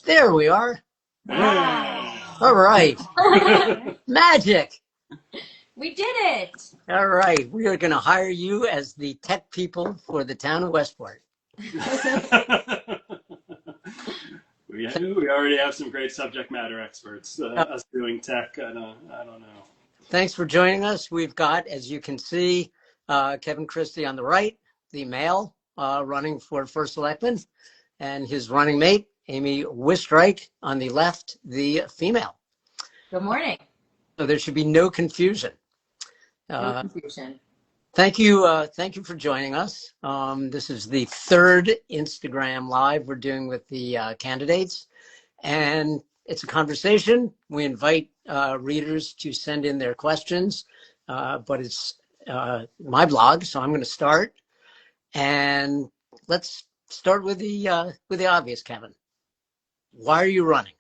There we are. Wow. All right. Magic. We did it. All right. We are going to hire you as the tech people for the town of Westport. We already have some great subject matter experts. Us doing tech, I don't know. Thanks for joining us. We've got, as you can see, Kevin Christie on the right, the male running for first selectman, and his running mate, Amy Wistreich, on the left, the female. Good morning. So there should be no confusion. No confusion. Thank you for joining us. This is the third Instagram Live we're doing with the candidates, and it's a conversation. We invite readers to send in their questions, but it's my blog, so I'm going to start. And let's start with the obvious, Kevin. Why are you running?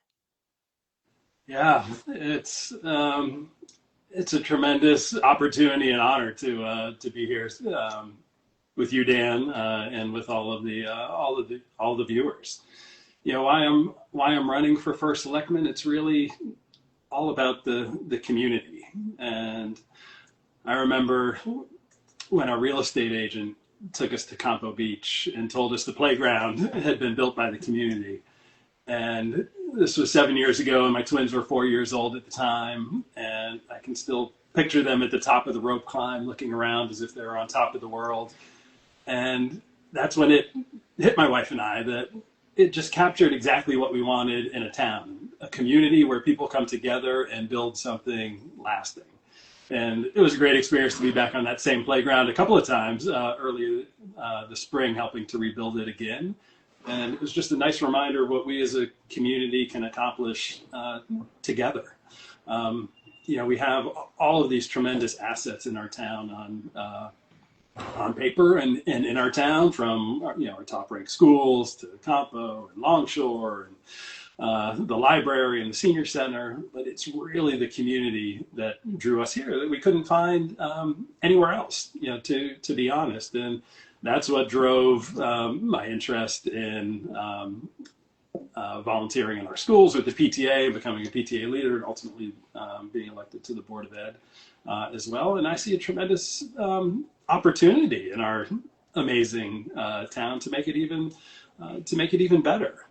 Yeah, it's a tremendous opportunity and honor to be here with you, Dan, and with all the viewers. You know, why I'm running for first selectman. It's really all about the community. And I remember when our real estate agent took us to Campo Beach and told us the playground had been built by the community. And this was 7 years ago, and my twins were 4 years old at the time. And I can still picture them at the top of the rope climb, looking around as if they were on top of the world. And that's when it hit my wife and I that it just captured exactly what we wanted in a town, a community where people come together and build something lasting. And it was a great experience to be back on that same playground a couple of times earlier this spring, helping to rebuild it again. And it was just a nice reminder of what we as a community can accomplish together. You know, we have all of these tremendous assets in our town on paper and in our town, from our top-ranked schools to Campo and Longshore and the library and the senior center. But it's really the community that drew us here that we couldn't find anywhere else, to be honest. And that's what drove my interest in volunteering in our schools with the PTA, becoming a PTA leader, and ultimately being elected to the Board of Ed as well. And I see a tremendous opportunity in our amazing town to make it even better,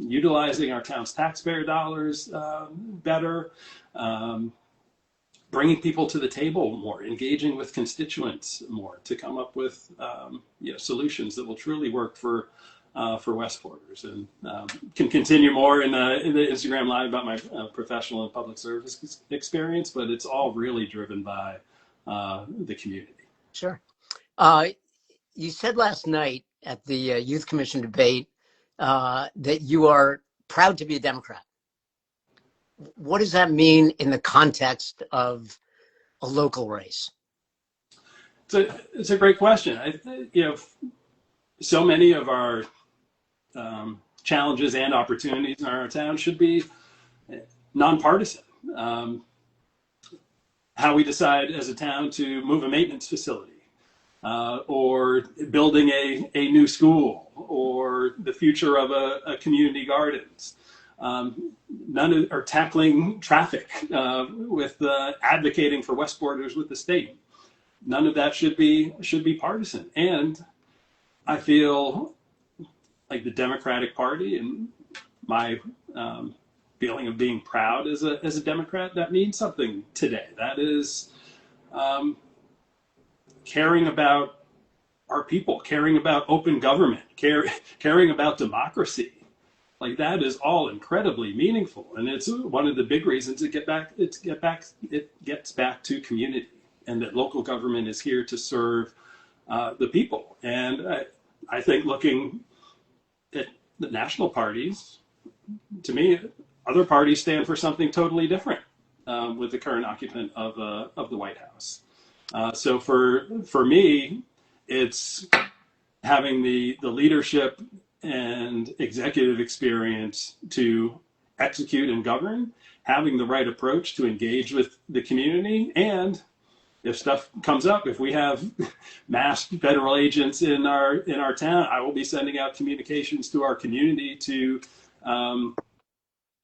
utilizing our town's taxpayer dollars better, bringing people to the table more, engaging with constituents more, to come up with solutions that will truly work for Westporters. And can continue more in the Instagram Live about my professional and public service experience, but it's all really driven by the community. Sure. You said last night at the Youth Commission debate that you are proud to be a Democrat. What does that mean in the context of a local race? It's a great question. I think, so many of our challenges and opportunities in our town should be nonpartisan. How we decide as a town to move a maintenance facility, or building a new school, or the future of a community gardens. Or tackling traffic with advocating for Westporters with the state. None of that should be partisan. And I feel like the Democratic Party, and my feeling of being proud as a Democrat, that means something today. That is caring about our people, caring about open government, caring about democracy. Like, that is all incredibly meaningful, and it's one of the big reasons it gets back to community, and that local government is here to serve the people. And I think looking at the national parties, to me, other parties stand for something totally different with the current occupant of the White House. So for me, it's having the leadership and executive experience to execute and govern, having the right approach to engage with the community, and if stuff comes up, if we have masked federal agents in our town, I will be sending out communications to our community to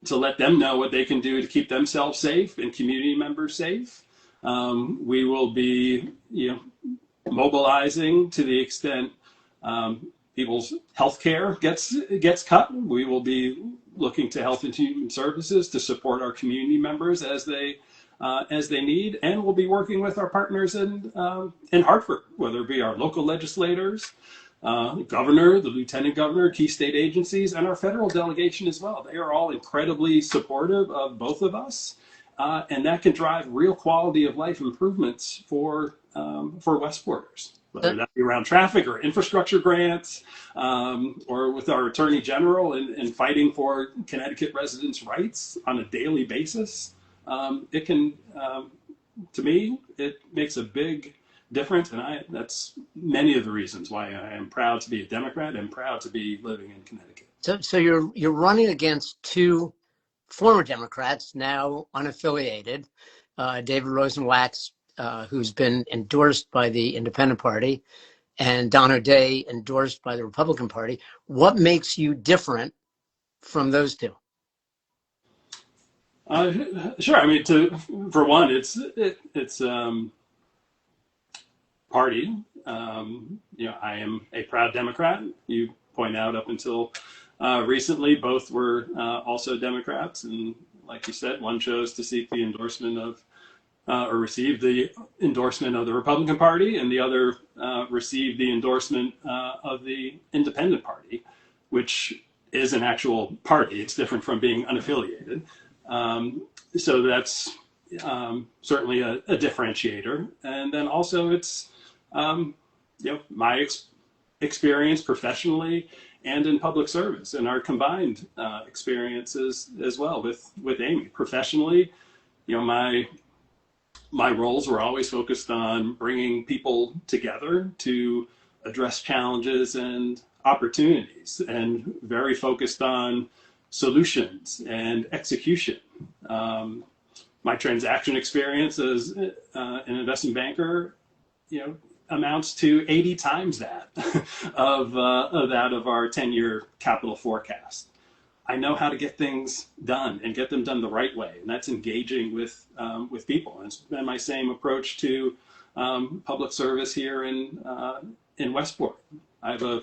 to let them know what they can do to keep themselves safe and community members safe. We will be, mobilizing to the extent people's health care gets cut. We will be looking to Health and Human Services to support our community members as they need, and we'll be working with our partners in Hartford, whether it be our local legislators, governor, the lieutenant governor, key state agencies, and our federal delegation as well. They are all incredibly supportive of both of us, and that can drive real quality of life improvements for Westporters, whether that be around traffic or infrastructure grants, or with our attorney general in fighting for Connecticut residents' rights on a daily basis. It can, to me, it makes a big difference, and that's many of the reasons why I am proud to be a Democrat and proud to be living in Connecticut. So you're running against two former Democrats, now unaffiliated, David Rosenwax, who's been endorsed by the Independent Party, and Don O'Day, endorsed by the Republican Party. What makes you different from those two? Sure. I mean, for one, it's party. I am a proud Democrat. You point out up until recently, both were also Democrats, and like you said, one chose to seek the endorsement of or received the endorsement of the Republican Party, and the other received the endorsement of the Independent Party, which is an actual party. It's different from being unaffiliated. So that's certainly a differentiator. And then also it's, my experience professionally and in public service, and our combined experiences as well with Amy. Professionally, my roles were always focused on bringing people together to address challenges and opportunities, and very focused on solutions and execution. My transaction experience as an investment banker, amounts to 80 times that of our 10-year capital forecast. I know how to get things done and get them done the right way, and that's engaging with people. And it's been my same approach to public service here in Westport. I have a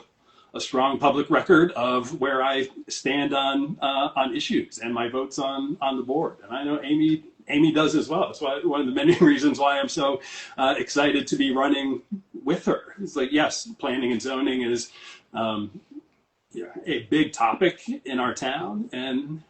strong public record of where I stand on issues and my votes on the board, and I know Amy does as well. That's one of the many reasons why I'm so excited to be running with her. It's like, yes, planning and zoning is a big topic in our town, and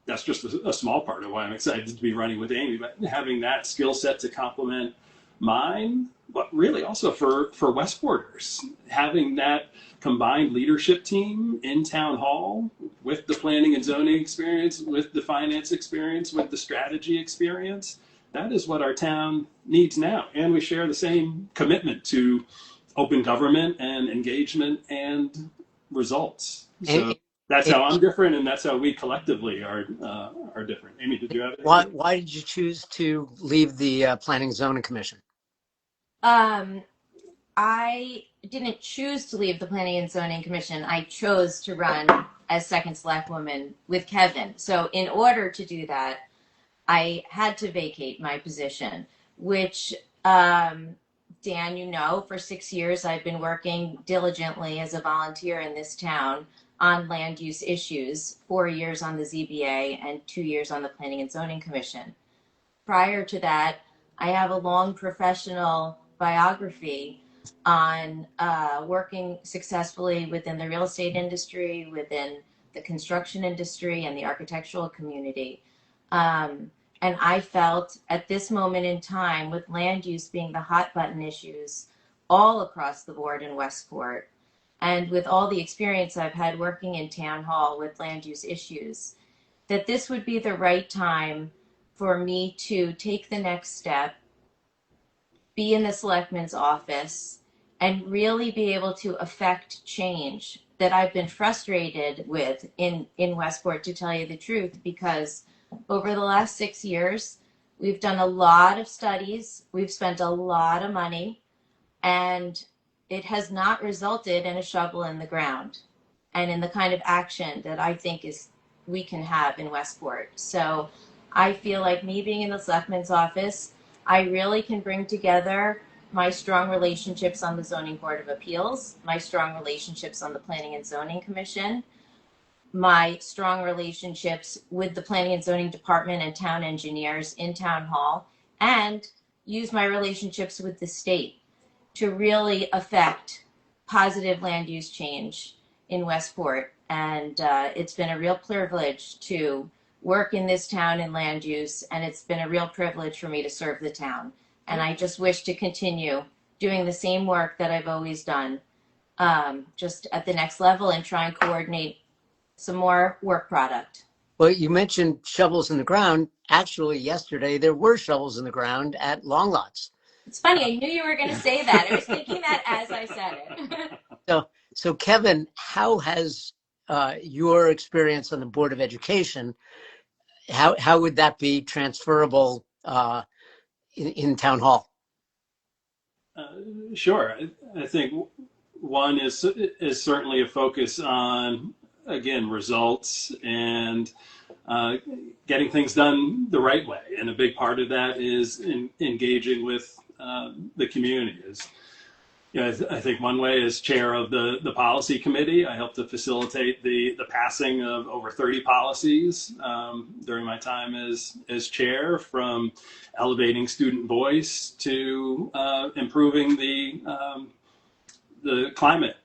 that's just a small part of why I'm excited to be running with Amy. But having that skill set to complement mine, but really also for Westporters, having that combined leadership team in town hall with the planning and zoning experience, with the finance experience, with the strategy experience, that is what our town needs now. And we share the same commitment to open government and engagement and results. So that's how I'm different, and that's how we collectively are different. Amy, did you have anything? Why did you choose to leave the Planning and Zoning Commission? I didn't choose to leave the Planning and Zoning Commission. I chose to run as second selectwoman with Kevin. So in order to do that, I had to vacate my position, which, Dan, for 6 years I've been working diligently as a volunteer in this town on land use issues, 4 years on the ZBA and 2 years on the Planning and Zoning Commission. Prior to that, I have a long professional biography on working successfully within the real estate industry, within the construction industry, and the architectural community. And I felt at this moment in time, with land use being the hot button issues all across the board in Westport, and with all the experience I've had working in town hall with land use issues, that this would be the right time for me to take the next step, be in the selectman's office, and really be able to affect change that I've been frustrated with in Westport, to tell you the truth, because over the last 6 years, we've done a lot of studies, we've spent a lot of money, and it has not resulted in a shovel in the ground and in the kind of action that I think is we can have in Westport. So I feel like me being in the selectman's office, I really can bring together my strong relationships on the Zoning Board of Appeals, my strong relationships on the Planning and Zoning Commission, my strong relationships with the Planning and Zoning Department and town engineers in Town Hall, and use my relationships with the state to really affect positive land use change in Westport. And it's been a real privilege to work in this town in land use, and it's been a real privilege for me to serve the town. And I just wish to continue doing the same work that I've always done, just at the next level, and try and coordinate some more work product. Well, you mentioned shovels in the ground. Actually, yesterday there were shovels in the ground at Long Lots. It's funny, I knew you were going to say that. I was thinking that as I said it. So Kevin, how has your experience on the Board of Education, how would that be transferable in Town Hall? Sure. I think one is certainly a focus on, again, results and getting things done the right way. And a big part of that is engaging with the community. I think one way as chair of the policy committee, I helped to facilitate the passing of over 30 policies during my time as chair, from elevating student voice to improving the climate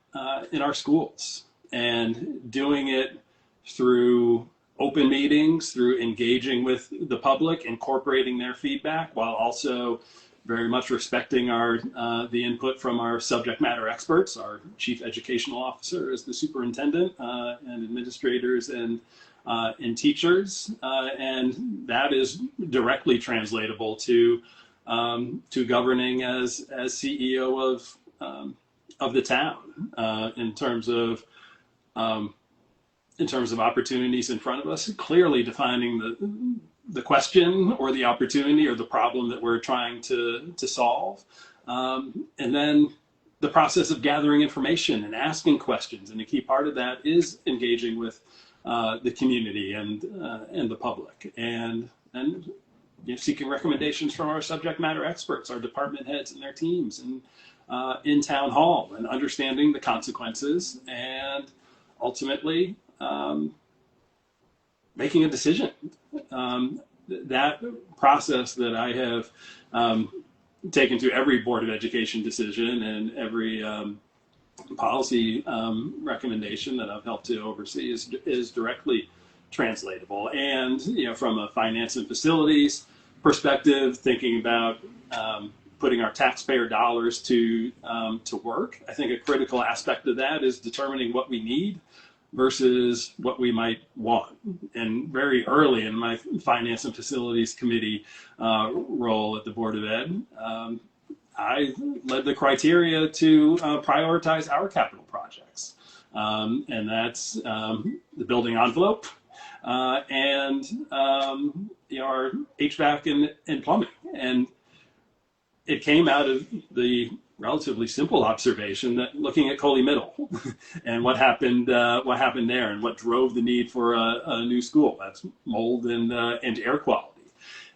in our schools, and doing it through open meetings, through engaging with the public, incorporating their feedback, while also very much respecting the input from our subject matter experts. Our chief educational officer is the superintendent, and administrators and teachers, and that is directly translatable to governing as CEO of the town, in terms of opportunities in front of us, clearly defining the question or the opportunity or the problem that we're trying to solve. And then the process of gathering information and asking questions. And a key part of that is engaging with the community and the public, and seeking recommendations from our subject matter experts, our department heads and their teams, and in Town Hall, and understanding the consequences, and ultimately making a decision. That process that I have taken to every Board of Education decision and every policy recommendation that I've helped to oversee is directly translatable. And from a finance and facilities perspective, thinking about putting our taxpayer dollars to work, I think a critical aspect of that is determining what we need versus what we might want. And very early in my finance and facilities committee role at the Board of Ed, I led the criteria to prioritize our capital projects. And that's the building envelope and our HVAC and plumbing. And it came out of the relatively simple observation that looking at Coley Middle and what happened there, and what drove the need for a new school. That's mold and air quality.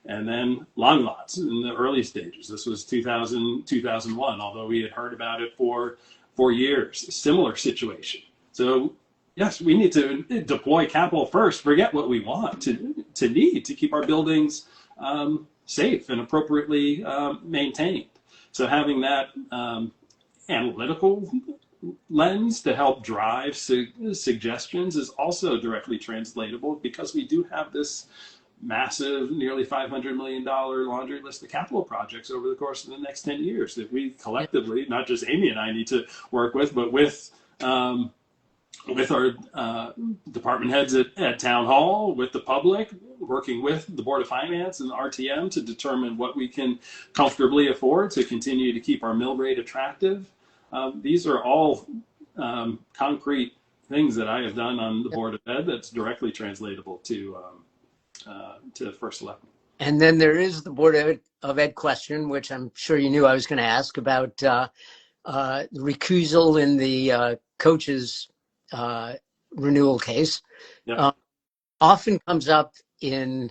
And then Long Lots in the early stages. This was 2001, although we had heard about it for years. Similar situation. So yes, we need to deploy capital first. Forget what we want to need to keep our buildings safe and appropriately maintained. So having that analytical lens to help drive suggestions is also directly translatable, because we do have this massive, nearly $500 million laundry list of capital projects over the course of the next 10 years that we collectively, not just Amy and I, need to work with, but with our department heads at Town Hall, with the public, working with the Board of Finance and the RTM to determine what we can comfortably afford to continue to keep our mill rate attractive. These are all concrete things that I have done on the Board of Ed that's directly translatable to First Selectman. And then there is the Board of Ed question, which I'm sure you knew I was going to ask about, the recusal in the coaches renewal case. Yep. often comes up in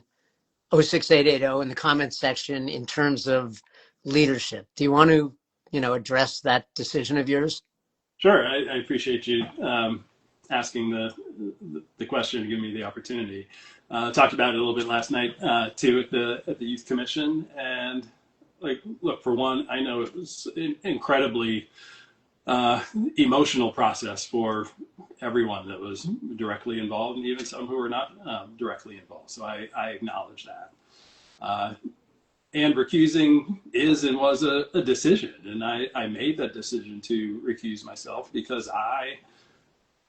06880 in the comments section in terms of leadership. Do you want to, address that decision of yours? Sure, I appreciate you asking the question and giving me the opportunity. Talked about it a little bit last night too at the youth commission, and look, for one, I know it was an incredibly emotional process for everyone that was directly involved, and even some who were not directly involved. So I acknowledge that. And recusing is and was a decision, and I made that decision to recuse myself because I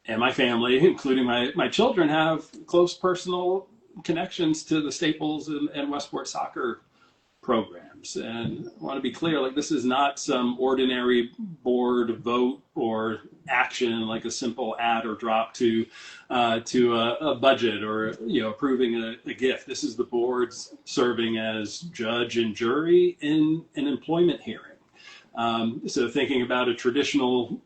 and my family, including my children, have close personal connections to the Staples and Westport soccer programs. And I want to be clear, this is not some ordinary board vote or action, like a simple add or drop to a budget or approving a gift. This is the boards serving as judge and jury in an employment hearing. So thinking about a traditional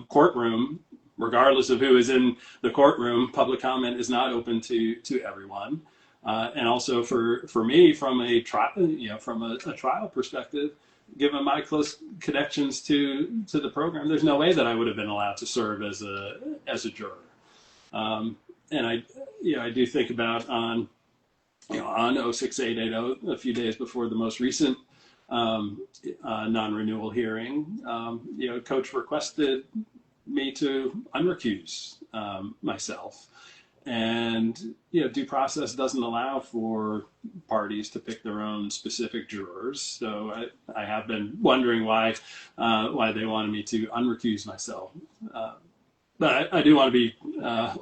courtroom, regardless of who is in the courtroom, public comment is not open to everyone. And also for me, from a trial perspective, given my close connections to the program, there's no way that I would have been allowed to serve as a juror. And I do think about on 06880, a few days before the most recent non-renewal hearing, Coach requested me to unrecuse myself. And due process doesn't allow for parties to pick their own specific jurors. So I have been wondering why they wanted me to unrecuse myself. But I do want to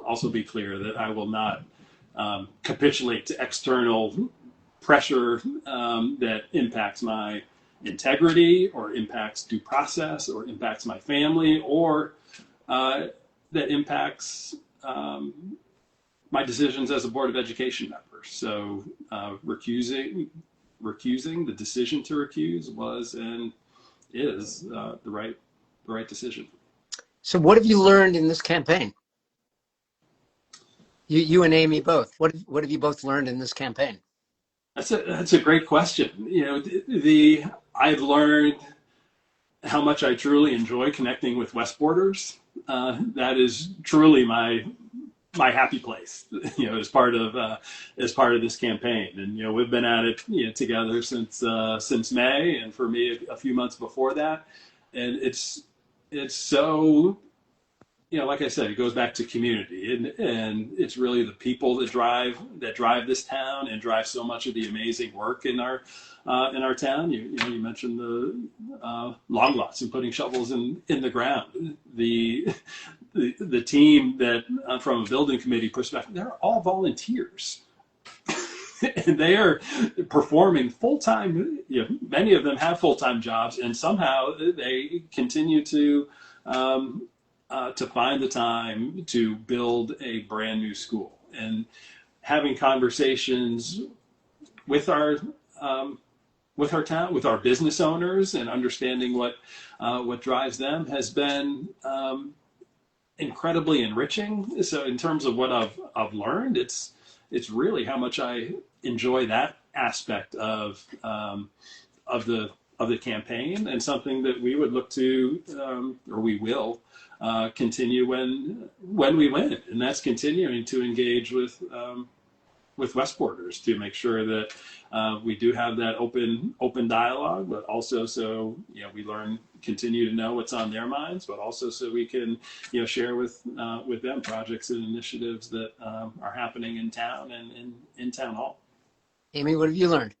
also be clear that I will not capitulate to external pressure that impacts my integrity or impacts due process or impacts my family or that impacts my decisions as a Board of Education member. So recusing, the decision to recuse was and is the right decision. So what have you learned in this campaign? You and Amy both. What have you both learned in this campaign? That's a great question. I've learned how much I truly enjoy connecting with Westporters. That is truly my happy place, as part of this campaign. And we've been at it together since May, and for me a few months before that. And it's so like I said, it goes back to community, and it's really the people that drive this town and drive so much of the amazing work in our town. You mentioned the long lots and putting shovels in the ground. The team that, from a building committee perspective, they're all volunteers. And they are performing full-time, many of them have full-time jobs, and somehow they continue to find the time to build a brand new school. And having conversations with our town, with our business owners, and understanding what drives them has been incredibly enriching. So in terms of what I've learned, it's really how much I enjoy that aspect of the campaign, and something that we would look to, or we will continue when we win, and that's continuing to engage with Westporters to make sure that we do have that open dialogue, but also so we continue to know what's on their minds, but also so we can share with them projects and initiatives that are happening in town and in town hall. Amy, what have you learned?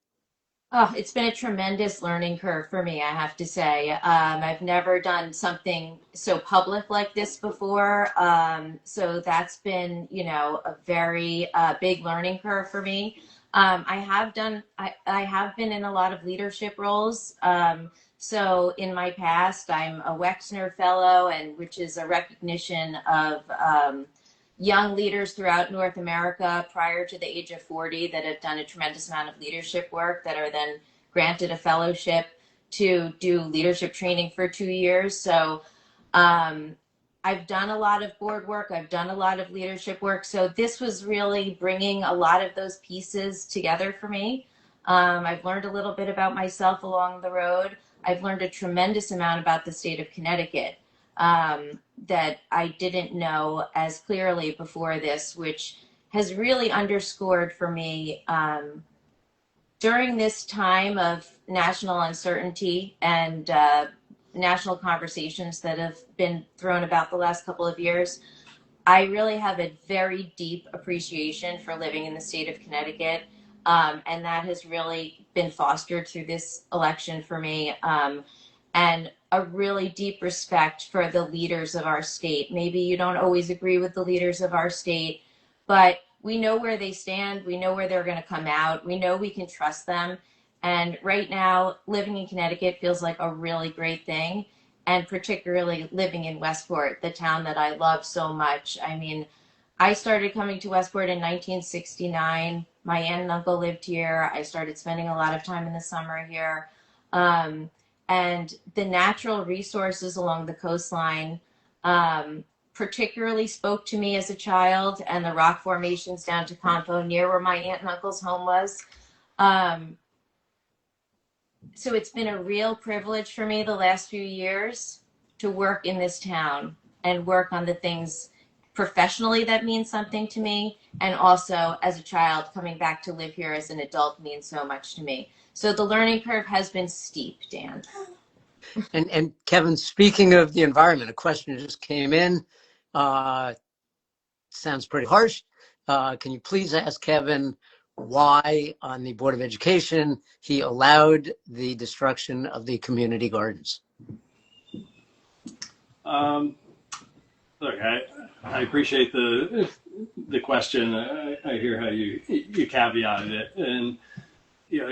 Oh, it's been a tremendous learning curve for me, I have to say. I've never done something so public like this before. So that's been, a very big learning curve for me. I have been in a lot of leadership roles. So in my past, I'm a Wexner Fellow, which is a recognition of young leaders throughout North America prior to the age of 40 that have done a tremendous amount of leadership work, that are then granted a fellowship to do leadership training for 2 years. So I I've done a lot of board work. I've done a lot of leadership work. So this was really bringing a lot of those pieces together for me. I've learned a little bit about myself along the road. I've learned a tremendous amount about the state of Connecticut that I didn't know as clearly before this, which has really underscored for me during this time of national uncertainty and national conversations that have been thrown about the last couple of years. I really have a very deep appreciation for living in the state of Connecticut. And that has really been fostered through this election for me. And a really deep respect for the leaders of our state. Maybe you don't always agree with the leaders of our state, but we know where they stand. We know where they're going to come out. We know we can trust them. And right now, living in Connecticut feels like a really great thing. And particularly living in Westport, the town that I love so much. I mean, I started coming to Westport in 1969. My aunt and uncle lived here. I started spending a lot of time in the summer here. And the natural resources along the coastline particularly spoke to me as a child, and the rock formations down to Compo near where my aunt and uncle's home was. So it's been a real privilege for me the last few years to work in this town and work on the things professionally that means something to me, and also as a child coming back to live here as an adult means so much to me. So the learning curve has been steep, Dan. And Kevin, speaking of the environment, a question just came in. Sounds pretty harsh. Can you please ask Kevin why on the Board of Education he allowed the destruction of the community gardens? Look, I appreciate the question. I hear how you caveated it, and you know,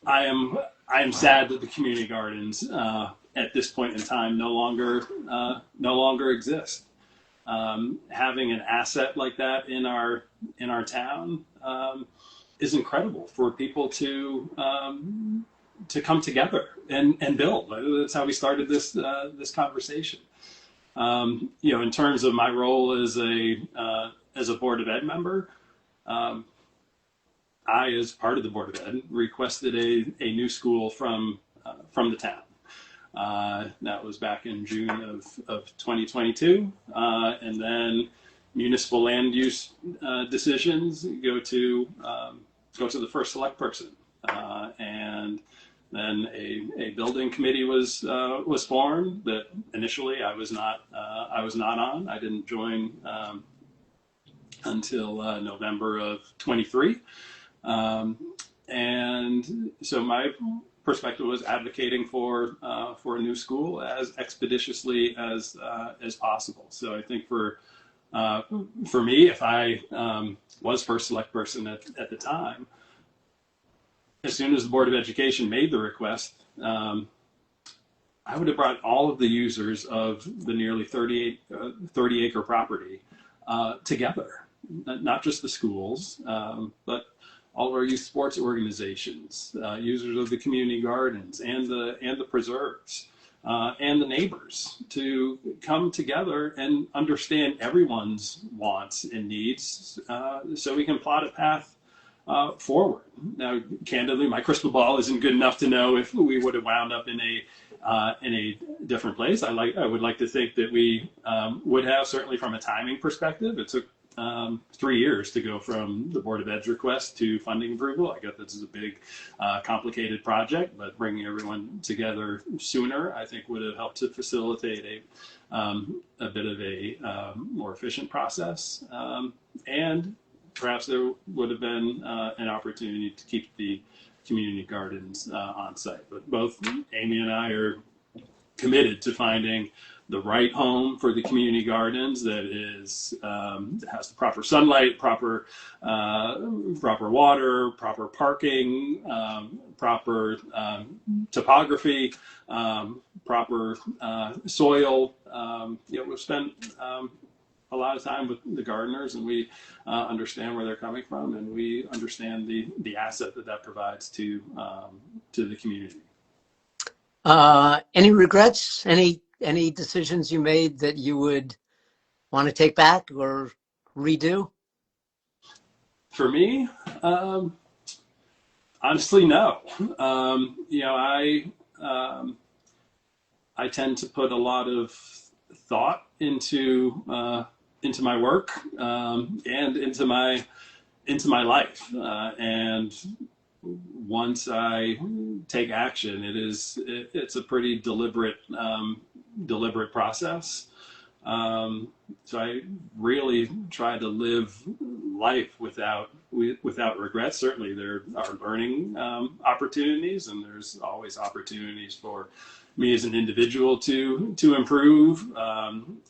I am sad that the community gardens at this point in time no longer exist. Having an asset like that in our town is incredible for people to come together and build. That's how we started this conversation. You know, in terms of my role as a Board of Ed member, I, as part of the Board of Ed, requested a new school from the town. That was back in June of 2022, and then municipal land use decisions go to the first select person, and then a building committee was formed that initially I was not on. I didn't join until November of 23, and so my perspective was advocating for a new school as expeditiously as possible. So I think for me, if I was first select person at the time, as soon as the Board of Education made the request, I would have brought all of the users of the nearly 30 acre property together, not just the schools, but all of our youth sports organizations, users of the community gardens and the preserves, and the neighbors, to come together and understand everyone's wants and needs, so we can plot a path forward. Now, candidly, my crystal ball isn't good enough to know if we would have wound up in a different place. I would like to think that we would have, certainly from a timing perspective. It took 3 years to go from the Board of Ed's request to funding approval. I get this is a big, complicated project, but bringing everyone together sooner, I think, would have helped to facilitate a bit of a more efficient process. And perhaps there would have been an opportunity to keep the community gardens on site. But both Amy and I are committed to finding the right home for the community gardens that is has the proper sunlight, proper water, proper parking, proper topography, proper soil. We've spent a lot of time with the gardeners, and we understand where they're coming from, and we understand the asset that provides to the community. Any regrets? Any any decisions you made that you would want to take back or redo? For me, honestly, no. I tend to put a lot of thought into my work and into my life, and once I take action, it's a pretty deliberate process. So I really try to live life without regrets. Certainly, there are learning opportunities, and there's always opportunities for me as an individual to improve,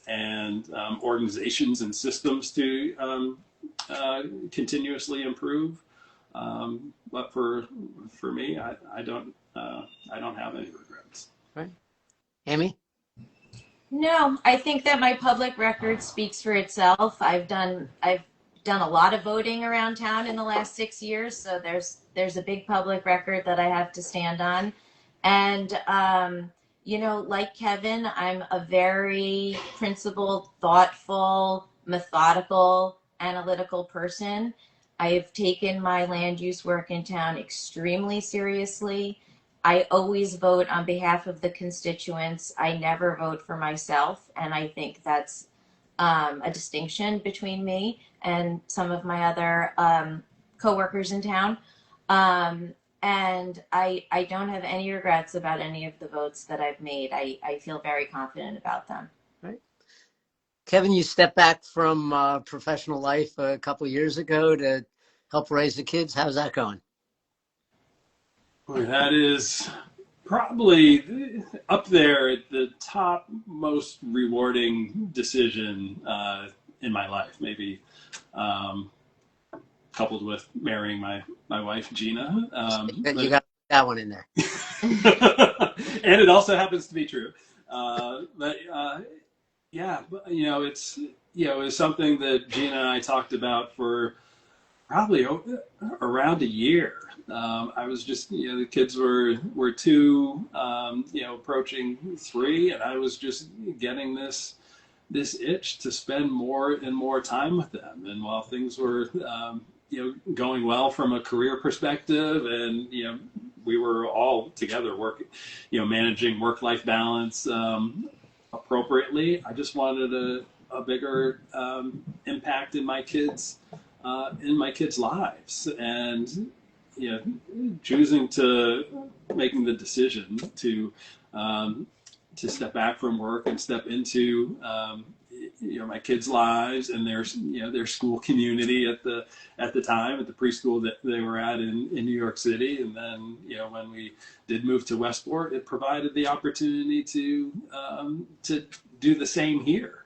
and organizations and systems to continuously improve. But for me, I don't have any regrets. Right, Amy? No, I think that my public record speaks for itself. I've done a lot of voting around town in the last 6 years, so there's a big public record that I have to stand on. And like Kevin, I'm a very principled, thoughtful, methodical, analytical person. I've taken my land use work in town extremely seriously. I always vote on behalf of the constituents. I never vote for myself, and I think that's a distinction between me and some of my other coworkers in town. And I don't have any regrets about any of the votes that I've made. I feel very confident about them. Right. Kevin, you stepped back from professional life a couple of years ago to help raise the kids. How's that going? Boy, that is probably up there at the top most rewarding decision in my life, maybe coupled with marrying my wife, Gina. You got that one in there. And it also happens to be true. It's something that Gina and I talked about for probably around a year. I was just, the kids were two, approaching 3, and I was just getting this itch to spend more and more time with them. And while things were, going well from a career perspective, and we were all together working, managing work-life balance appropriately, I just wanted a bigger impact in my kids' lives, and making the decision to step back from work and step into my kids' lives and their school community at the time, at the preschool that they were at in New York City. And then when we did move to Westport, it provided the opportunity to do the same here.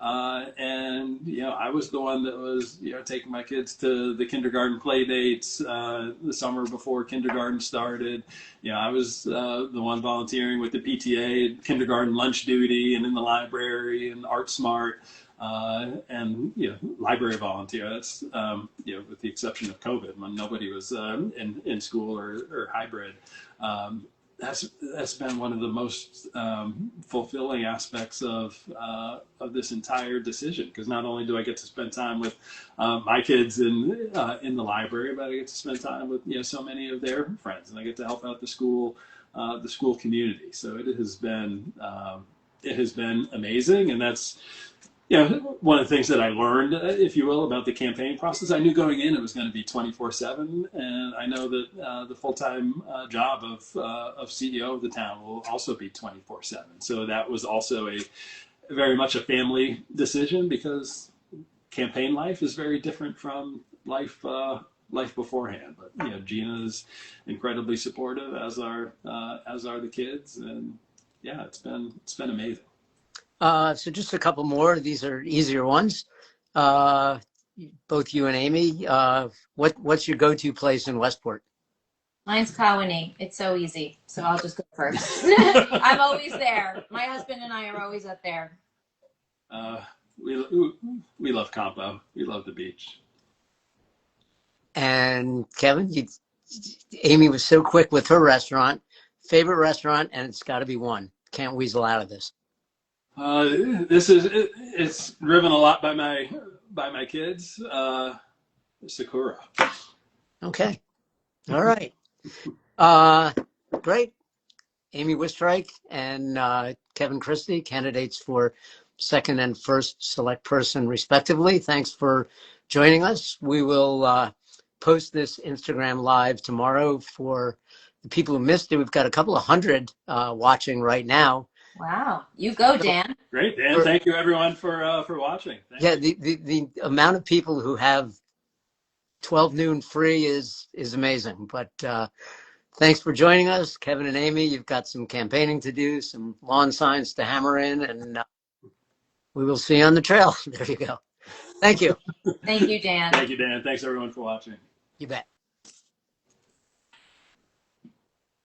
I was the one that was, taking my kids to the kindergarten play dates the summer before kindergarten started. I was the one volunteering with the PTA, kindergarten lunch duty, and in the library and Art Smart, and library volunteer. That's with the exception of COVID, when nobody was in school or hybrid. That's been one of the most fulfilling aspects of this entire decision, because not only do I get to spend time with my kids in the library, but I get to spend time with so many of their friends, and I get to help out the school community. So it has been amazing, and that's one of the things that I learned, if you will, about the campaign process. I knew going in it was going to be 24/7, and I know that the full-time job of CEO of the town will also be 24/7. So that was also very much a family decision, because campaign life is very different from life beforehand. But Gina is incredibly supportive, as are the kids, and it's been amazing. So just a couple more. These are easier ones. Both you and Amy. What's your go-to place in Westport? Mine's Colony. It's so easy. So I'll just go first. I'm always there. My husband and I are always up there. We love Campo. We love the beach. And Kevin, Amy was so quick with her restaurant. Favorite restaurant, and it's got to be one. Can't weasel out of this. It's driven a lot by my kids. Sakura. Okay. All right. Great. Amy Wistrike and Kevin Christie, candidates for second and first select person, respectively. Thanks for joining us. We will post this Instagram live tomorrow for the people who missed it. We've got a couple of hundred watching right now. Wow. You go, Dan. Great, Dan. Thank you, everyone, for watching. Thank you. The amount of people who have 12 noon free is amazing. But thanks for joining us, Kevin and Amy. You've got some campaigning to do, some lawn signs to hammer in, and we will see you on the trail. There you go. Thank you. Thank you, Dan. Thank you, Dan. Thanks, everyone, for watching. You bet.